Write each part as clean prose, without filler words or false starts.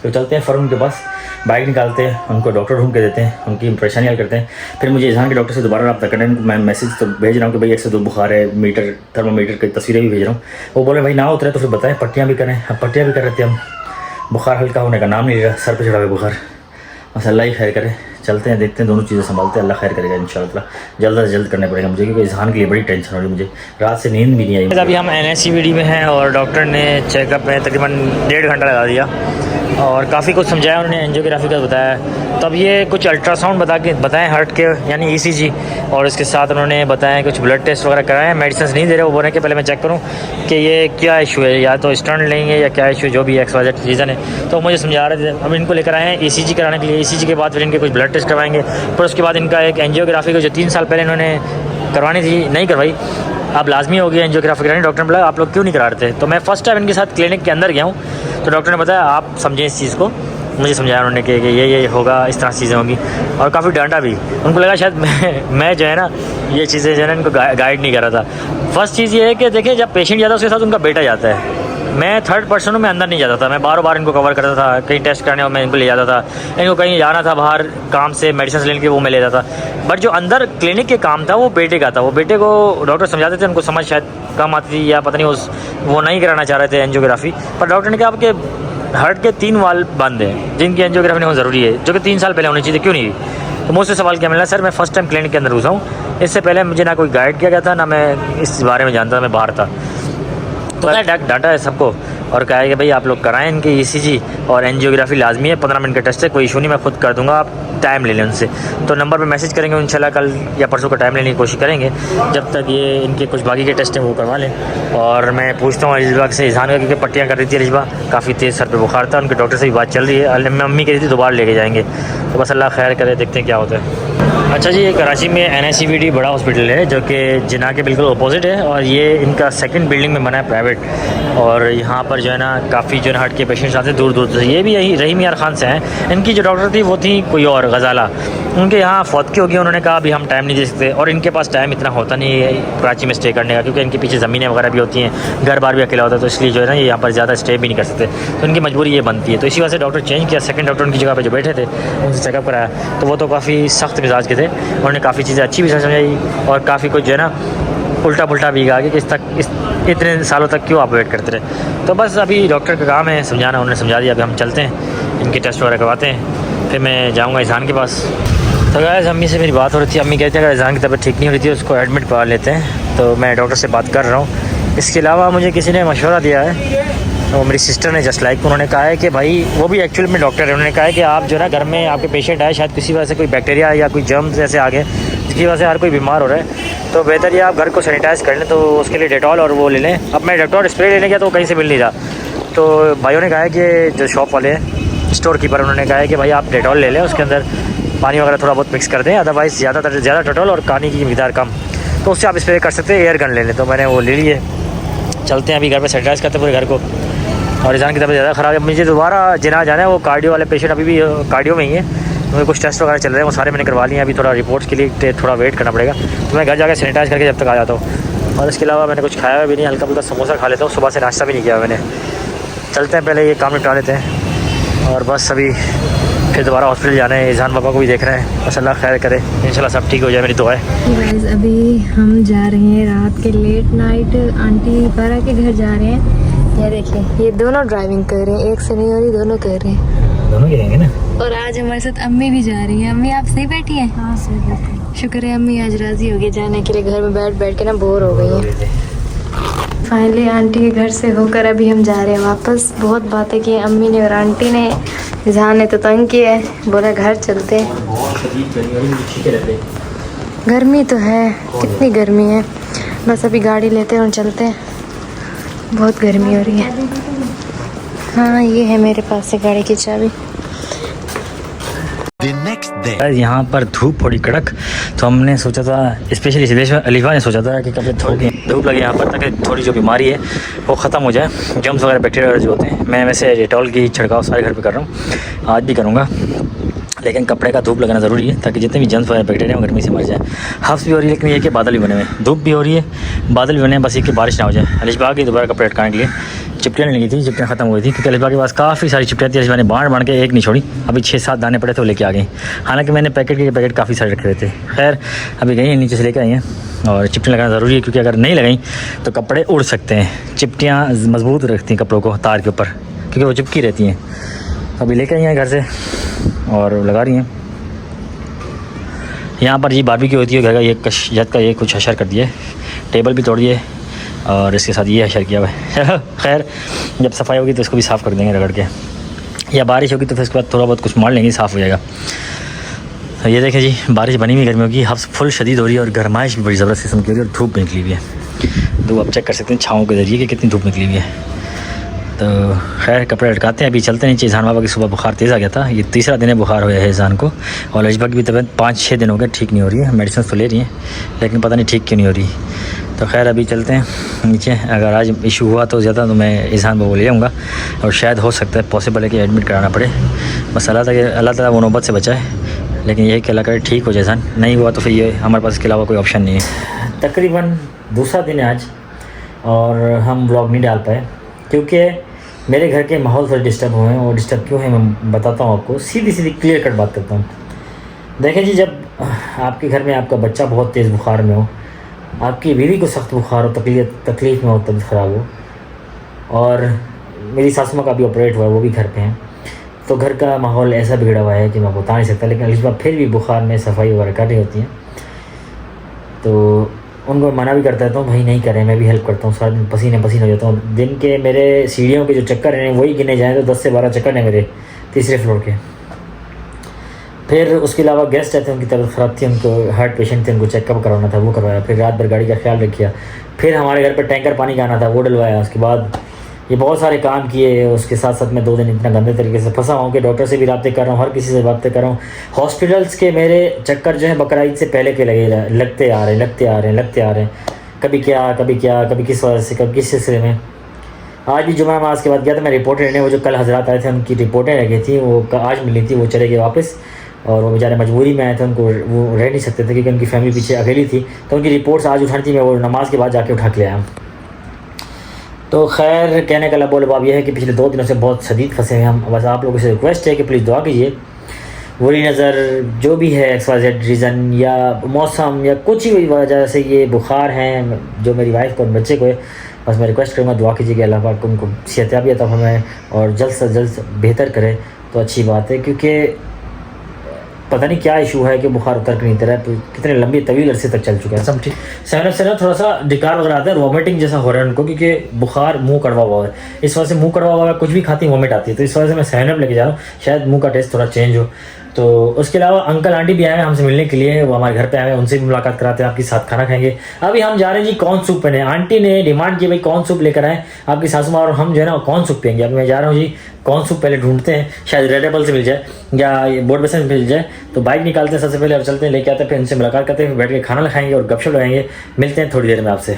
तो चलते हैं फ़र्म के पास, बाइक निकालते हैं, उनको डॉक्टर ढूंढ के देते हैं, उनकी परेशानी हल करते हैं। फिर मुझे इजहान के डॉक्टर से दोबारा रब्ता करना है। मैं मैसेज तो भेज रहा हूँ कि भाई 102 बुखार है, मीटर थर्मोमीटर की तस्वीरें भी भेज रहा हूँ। वो बोले भाई ना उतरे तो फिर बताएं, पट्टियाँ भी करें। अब पट्टियाँ भी कर रहे थे हम, बुखार हल्का होने का नाम नहीं ले रहा, सर पर चढ़ा हुआ बुखार। बस अल्लाह ही खैर करे। चलते हैं, देखते हैं, दोनों चीज़ें संभालते हैं, अल्लाह खैर करेगा इंशाल्लाह। जल्द से जल्द करने पड़ेगा मुझे, क्योंकि इजहान के लिए बड़ी टेंशन हो रही है मुझे, रात से नींद भी नहीं आई। अभी हम NSCVD में हैं और डॉक्टर ने चेकअप में तकरीबन 1.5 घंटा लगा दिया और काफ़ी कुछ समझाया उन्होंने, एंजियोग्राफी का बताया। तब ये कुछ अल्ट्रासाउंड बताएं हार्ट के, यानी ECG, और इसके साथ उन्होंने बताया कुछ ब्लड टेस्ट वगैरह कराएं। मेडिसिन नहीं दे रहे, वो बोल रहे हैं कि पहले मैं चेक करूं कि ये क्या इशू है, या तो स्टंट लेंगे या क्या इशू, जो भी XYZ रीज़न है। तो मुझे समझा रहे थे। अब इनको लेकर आए हैं ECG कराने के लिए। ECG के बाद फिर इनके कुछ ब्लड टेस्ट करवाएंगे, फिर उसके बाद इनका एक एंजियोग्राफी को जो 3 साल पहले इन्होंने करवानी थी नहीं करवाई, अब लाजमी हो गया एंजियोग्राफी करानी। डॉक्टर ने बोला आप लोग क्यों नहीं करा रहे थे। तो मैं फ़र्स्ट टाइम इनके साथ क्लिनिक के अंदर गया हूँ, तो डॉक्टर ने बताया आप समझें इस चीज़ को। मुझे समझाया उन्होंने कि ये होगा, इस तरह चीज़ें होंगी, और काफ़ी डांटा भी। उनको लगा शायद मैं जो है ना ये चीज़ें जो है ना इनको गाइड नहीं कर रहा था। फर्स्ट चीज़ ये है कि देखिए, जब पेशेंट जाता है उसके साथ उनका बेटा जाता है। मैं थर्ड पर्सन में अंदर नहीं जाता था, मैं बार इनको कवर करता था। कहीं टेस्ट करने और मैं इनको ले जाता था, इनको कहीं जाना था बाहर काम से मेडिसिन लेने के, वो मैं ले जाता था। बट जो अंदर क्लिनिक के काम था वो बेटे का था। वो बेटे को डॉक्टर समझाते थे, उनको समझ शायद कम आती थी या पता नहीं, वो नहीं कराना चाह रहे थे एंजियोग्राफी। पर डॉक्टर ने कहा आपके हार्ट के 3 वाल्व बंद हैं जिनकी एंजियोग्राफी होना ज़रूरी है, जो कि 3 साल पहले होनी चाहिए, क्यों नहीं। तो मुझसे सवाल क्या मिला, सर मैं फ़र्स्ट टाइम क्लिनिक के अंदर घुसा हूँ, इससे पहले मुझे ना कोई गाइड किया गया था, ना मैं इस बारे में जानता था, मैं बाहर था। तो डाटा है सबको, और कहा है कि भाई आप लोग कराएं इनकी ECG और एंजियोग्राफी लाजमी है। 15 मिनट का टेस्ट है, कोई इशू नहीं, मैं खुद कर दूंगा, आप टाइम ले लें उनसे। तो नंबर पे मैसेज करेंगे, इंशाल्लाह कल या परसों का टाइम लेने की कोशिश करेंगे, जब तक ये इनके कुछ बाकी के टेस्ट हैं वो करवा लें। और मैं पूछता हूँ अलिशबा से, इजहान का, क्योंकि पट्टियाँ कर रही थी अलिशबा, काफ़ी तेज़ सर पर बुखार था, उनके डॉक्टर से भी बात चल रही है। मम्मी कह रही थी दोबारा लेके जाएंगे, तो बस अल्लाह खैर करे, देखते हैं क्या होता है। अच्छा जी, ये कराची में NSCVD बड़ा हॉस्पिटल है, जो कि जिन्ना के बिल्कुल अपोजिट है, और ये इनका सेकंड बिल्डिंग में बना है प्राइवेट। और यहाँ पर जो है ना काफ़ी जो है हार्ट के पेशेंट्स आते हैं दूर दूर से। ये भी यही रहीम यार खान से हैं। इनकी जो डॉक्टर थी वो थी कोई और, गजाला, उनके यहाँ फौत की होगी। उन्होंने कहा अभी हम टाइम नहीं दे सकते, और इनके पास टाइम इतना होता नहीं है कराची में स्टे करने का, क्योंकि इनके पीछे ज़मीनें वगैरह भी होती हैं, घर बार भी अकेला होता है, तो इसलिए जो है ना ये यहाँ पर ज़्यादा स्टे भी नहीं कर सकते। तो इनकी मजबूरी ये बनती है। तो इसी वजह से डॉक्टर चेंज किया, सेकंड डॉक्टर उनकी जगह पर जो बैठे थे उनसे चेकअप कराया। तो वो तो काफ़ी सख्त मिजाज के थे, उन्होंने काफ़ी चीज़ें अच्छी भी समझाई, और काफ़ी कुछ जो है ना उल्टा पुल्टा भी कहा कि इतने सालों तक क्यों आप वेट करते रहे। तो बस अभी डॉक्टर का काम है समझाना, उन्होंने समझा दिया। अभी हम चलते हैं, इनके टेस्ट वगैरह करवाते हैं, फिर मैं जाऊँगा इजहान के पास। तो गाइस, अम्मी से मेरी बात हो रही थी, अम्मी कहते हैं अगर इजहान की तबीयत ठीक नहीं हो रही थी उसको एडमिट करवा लेते हैं। तो मैं डॉक्टर से बात कर रहा हूँ। इसके अलावा मुझे किसी ने मशवरा दिया है, तो मेरी सिस्टर ने, जस्ट लाइक, उन्होंने कहा है कि भाई, वो भी एक्चुअली में डॉक्टर है, उन्होंने कहा है कि आप जो है ना घर में आपके पेशेंट आए, शायद किसी वजह से कोई बैक्टीरिया या कोई जर्म्स जैसे आ गए जिसकी वजह से हर कोई बीमार हो रहा है, तो बेहतर ये आप घर को सैनिटाइज़ कर लें। तो उसके लिए डेटॉल और वो ले लें। अब मैं डेटॉल स्प्रे लेने गया तो कहीं से मिल नहीं रहा, तो भाइयों ने कहा है कि जो शॉप वाले हैं, स्टोर कीपर, उन्होंने कहा है कि भाई आप डेटॉल ले लें, उसके अंदर पानी वगैरह थोड़ा बहुत मिक्स कर दें, अदरवाइज़ ज़्यादा डेटॉल और पानी की मिकदार कम, तो उससे आप स्प्रे कर सकते हैं। एयर गन ले लें। तो मैंने वो ले लिए। चलते हैं अभी घर पर सैनिटाइज़ करते हैं पूरे घर को। और इजहान की तबीयत ज़्यादा ख़राब है, मुझे दोबारा जिना जाना है। वो कार्डियो वाले पेशेंट अभी भी कार्डियो में ही है, मुझे कुछ टेस्ट वगैरह चल रहे हैं, वो सारे मैंने करवा लिए। अभी थोड़ा रिपोर्ट्स के लिए थोड़ा वेट करना पड़ेगा, तो मैं घर जाकर सैनिटाइज़ करके जब तक आ जाता हूँ। और इसके अलावा मैंने कुछ खाया भी नहीं, हल्का फुल्का समोसा खा लेता हूँ, सुबह से नाश्ता भी नहीं किया मैंने। चलते हैं, पहले ये काम निपटा लेते हैं, और बस अभी फिर दोबारा हॉस्पिटल जाना है, इजहान पापा को भी देखना है। बस अल्लाह खैर करे, इंशाल्लाह सब ठीक हो जाए, मेरी दुआ है। गाइस, अभी हम जा रहे हैं रात के लेट नाइट आंटी बारा के घर जा रहे हैं। ये देखिए, ये दोनों ड्राइविंग कर रहे हैं, एक से नहीं हो रही, दोनों कर रहे हैं, दोनों गिरेंगे ना। और आज हमारे साथ अम्मी भी जा रही हैं। अम्मी आप सही बैठी हैं? हाँ सही बैठी। शुक्र है अम्मी आज राजी हो गई जाने के लिए, घर में बैठ के ना बोर हो गई है। फाइनली आंटी के घर से होकर अभी हम जा रहे हैं वापस। बहुत बातें की अम्मी ने और आंटी ने, इजहान ने तो तंग किया है, बोला घर चलते हैं। गर्मी तो है, कितनी गर्मी है। बस अभी गाड़ी लेते हैं और चलते हैं, बहुत गर्मी हो रही है। हाँ, ये है मेरे पास से गाड़ी की चाबी। यहाँ पर धूप थोड़ी कड़क, तो हमने सोचा था, स्पेशली अलीफा ने सोचा था कि कभी थोड़ी धूप लगे यहाँ पर, ताकि थोड़ी जो बीमारी है वो ख़त्म हो जाए, जर्म्स वगैरह बैक्टीरिया जो होते हैं। मैं वैसे डेटॉल की छिड़काव सारे घर पे कर रहा हूँ, आज भी करूँगा, लेकिन कपड़े का धूप लगाना ज़रूरी है ताकि जितने भी जर्म्स वगैरह बैक्टीरिया वो गर्मी से मर जाए। हफ्स भी हो रही है, लेकिन ये कि बादल भी बने हुए हैं, धूप भी हो रही है, बादल भी बने हैं, बस ये कि बारिश ना हो जाए। अलिशबा की दोबारा कपड़े लटकाने के लिए, चिपटियाँ लगी थी, चिपटियाँ ख़त्म हुई थी क्योंकि अलिफा के पास काफ़ी सारी चिपटियाँ थी। अलिफा ने बांट के एक नहीं छोड़ी, अभी 6-7 दाने पड़े थे वो लेके आ गई। हालांकि मैंने पैकेट काफ़ी सारे रखे हुए थे। खैर अभी गई हैं नीचे से लेकर आई हैं और चिपटियाँ लगाना ज़रूरी है क्योंकि अगर नहीं लगाई तो कपड़े उड़ सकते हैं। चिपटियाँ मजबूत रखती हैं कपड़ों को तार के ऊपर क्योंकि वो चिपकी रहती हैं। अभी लेकर आई हैं घर से और लगा रही हैं। यहाँ पर जी बारबेक्यू होती है घर का, ये कशजत का ये कुछ हशर कर दिया है, टेबल भी तोड़ दिए और इसके साथ ये हशर किया हुआ है। खैर जब सफाई होगी तो इसको भी साफ़ कर देंगे रगड़ के, या बारिश होगी तो फिर इसके बाद थोड़ा बहुत कुछ मार लेंगे, साफ़ हो जाएगा। तो ये देखें जी बारिश बनी हुई गर्मियों की, हफ्स फुल शदीद हो रही है और गर्माइश भी बड़ी ज़बरदस्त किस्म की हो रही है और धूप निकली हुई है। तो आप चेक कर सकते हैं छाँव के ज़रिए कि कितनी धूप निकली हुई है। तो खैर कपड़े लटकाते हैं, अभी चलते नीचे। ईज़ान बाबा की सुबह बुखार तेज़ आ गया था, ये तीसरा दिन है बुखार हुआ है ईज़ान को, और अलिफा की भी तबीयत 5-6 दिन हो गए ठीक नहीं हो रही है। मेडिसिन तो ले रही हैं लेकिन पता नहीं ठीक क्यों नहीं हो रही। तो खैर अभी चलते हैं नीचे। अगर आज इशू हुआ तो ज़्यादा तो मैं ईज़ान बाबा ले आऊँगा और शायद हो सकता है पॉसिबल है कि एडमिट कराना पड़े। बस अल्लाह ताला वो नौबत से बचाए, लेकिन यही कि अल्लाह करे ठीक हो जाए ईज़ान। नहीं हुआ तो फिर ये हमारे पास इसके अलावा कोई ऑप्शन नहीं है। तकरीबन दूसरा दिन है आज और हम ब्लॉग नहीं डाल पाए क्योंकि मेरे घर के माहौल थोड़े डिस्टर्ब हुए हैं। और डिस्टर्ब क्यों है मैं बताता हूँ आपको, सीधी क्लियर कट बात करता हूँ। देखें जी, जब आपके घर में आपका बच्चा बहुत तेज़ बुखार में हो, आपकी बीवी को सख्त बुखार हो, तकलीफ़ में हो, तबीयत ख़राब हो, और मेरी सासू माँ का भी ऑपरेट हुआ है, वो भी घर पे हैं, तो घर का माहौल ऐसा बिगड़ा हुआ है कि मैं बता नहीं सकता। लेकिन अलिफा फिर भी बुखार में सफाई वगैरह कर रही होती हैं तो उनको मना भी करता था, भाई नहीं करें, मैं भी हेल्प करता हूँ। सारा दिन पसीने हो जाता हूँ। दिन के मेरे सीढ़ियों के जो चक्कर हैं वही गिने जाएँ तो 10 से 12 चक्कर हैं मेरे 3रे फ्लोर के। फिर उसके अलावा गेस्ट आते हैं, उनकी तबीयत ख़राब थी, उनको हार्ट पेशेंट थे, उनको चेकअप करवाना था, वो करवाया। फिर रात भर गाड़ी का ख्याल रखिया। फिर हमारे घर पर टैंकर पानी का आना था, वो डलवाया। उसके बाद ये बहुत सारे काम किए। उसके साथ साथ मैं 2 दिन इतना गंदे तरीके से फंसा हूँ कि डॉक्टर से भी रब्ते कर रहा हूँ, हर किसी से रब्ते कर रहा हूँ। हॉस्पिटल्स के मेरे चक्कर जो है बकरीद से पहले के लगते आ रहे हैं। कभी किस वजह से, कभी किस सिलसिले में। आज भी जुमा नमाज के बाद गया था मैं रिपोर्टें लेने। वो जो कल हजरात आए थे उनकी रिपोर्टें लगी थी, वो आज मिली थी, वो चले गए वापस। और वो बेचारे मजबूरी में आए थे, उनको वो रह नहीं सकते थे क्योंकि उनकी फैमिली पीछे अकेली थी, तो उनकी रिपोर्ट्स आज उठानी थी। मैं वो नमाज के बाद जाके उठा के ले आया। तो खैर कहने का लबो लबाब यह है कि पिछले 2 दिनों से बहुत शदीद फंसे हैं हम। बस आप लोगों से रिक्वेस्ट है कि प्लीज़ दुआ कीजिए। बुरी नज़र जो भी है, XYZ रीज़न या मौसम या कुछ ही वजह से ये बुखार हैं जो मेरी वाइफ को और बच्चे को है, बस मैं रिक्वेस्ट करूँगा दुआ कीजिए कि अल्लाह पाक उनको सेहतयाबी अता फरमाए और जल्द से जल्द बेहतर करे तो अच्छी बात है। क्योंकि पता नहीं क्या इशू है कि बुखार उतर के नहीं उतर रहा है, तो कितने लंबी तवील अरसे तक चल चुका है। सब ठीक से ना थोड़ा सा डिकार वगैरह आता है, वॉमिटिंग जैसा हो रहा है उनको, क्योंकि बुखार मुंह कड़वा हुआ है। इस वजह से मुंह कड़वा हुआ है, कुछ भी खाती वॉमिट आती है, तो इस वजह से मैं सहनब लेके जा रहा हूँ, शायद मुंह का टेस्ट थोड़ा चेंज हो। तो उसके अलावा अंकल आंटी भी आए हैं हमसे मिलने के लिए, वो हमारे घर पे आए हैं, उनसे भी मुलाकात कराते हैं, आपके साथ खाना खाएंगे। अभी हम जा रहे हैं जी कॉर्न सूप पीने। आंटी ने डिमांड की भाई कॉर्न सूप लेकर आए, आपकी सासू माँ और हम जो है ना कॉर्न सूप पियेंगे। अभी मैं जा रहा हूँ जी कॉर्न सूप, पहले ढूंढते हैं, शायद रेड एपल से मिल जाए या बोर्ड बेसन से मिल जाए। तो बाइक निकालते हैं सबसे पहले और चलते हैं, लेके आते हैं, फिर उनसे मुलाकात करते हैं, बैठ के खाना खाएंगे और गपशप लगाएंगे। मिलते हैं थोड़ी देर में आपसे।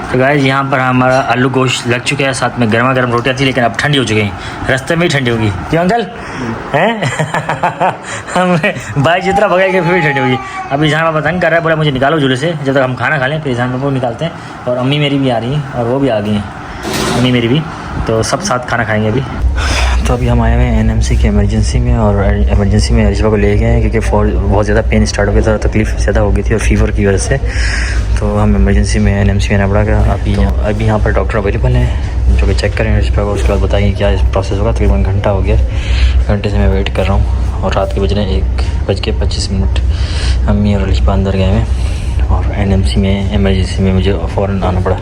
तो गाइस यहाँ पर हमारा आलू गोश्त लग चुका है, साथ में गर्मा गर्म रोटियाँ थी, लेकिन अब ठंडी हो चुकी हैं, रास्ते में ही ठंडी होगी। क्यों अंकल हैं? हमने बाइक जितना भगाएंगे फिर भी ठंडी होगी। अभी जहाँ बाबा तंग कर रहा है, बोला मुझे निकालो झूले से जब तक हम खाना खा लें, फिर जहाँ बाबा निकालते हैं। और अम्मी मेरी भी आ रही हैं और वो भी आ गई हैं, अम्मी मेरी भी, तो सब साथ खाना खाएंगे अभी। तो अभी हम आए हुए हैं NMC की इमरजेंसी में, और इमरजेंसी में अलिफा को ले गए हैं क्योंकि बहुत ज़्यादा पेन स्टार्ट हो गया था, तकलीफ़ ज़्यादा हो गई थी और फीवर की वजह से। तो हम इमरजेंसी में NMC में आना पड़ा गया। अभी यहाँ पर डॉक्टर अवेलेबल हैं जो कि चेक करेंगे अलिफा को, उसके बाद बताएंगे क्या प्रोसेस होगा। तकरीबन घंटा हो गया, घंटे से मैं वेट कर रहा हूँ और रात के बज रहे हैं 1:25। अम्मी और अलिफा अंदर गए हैं और NMC में इमरजेंसी में मुझे फ़ौरन आना पड़ा।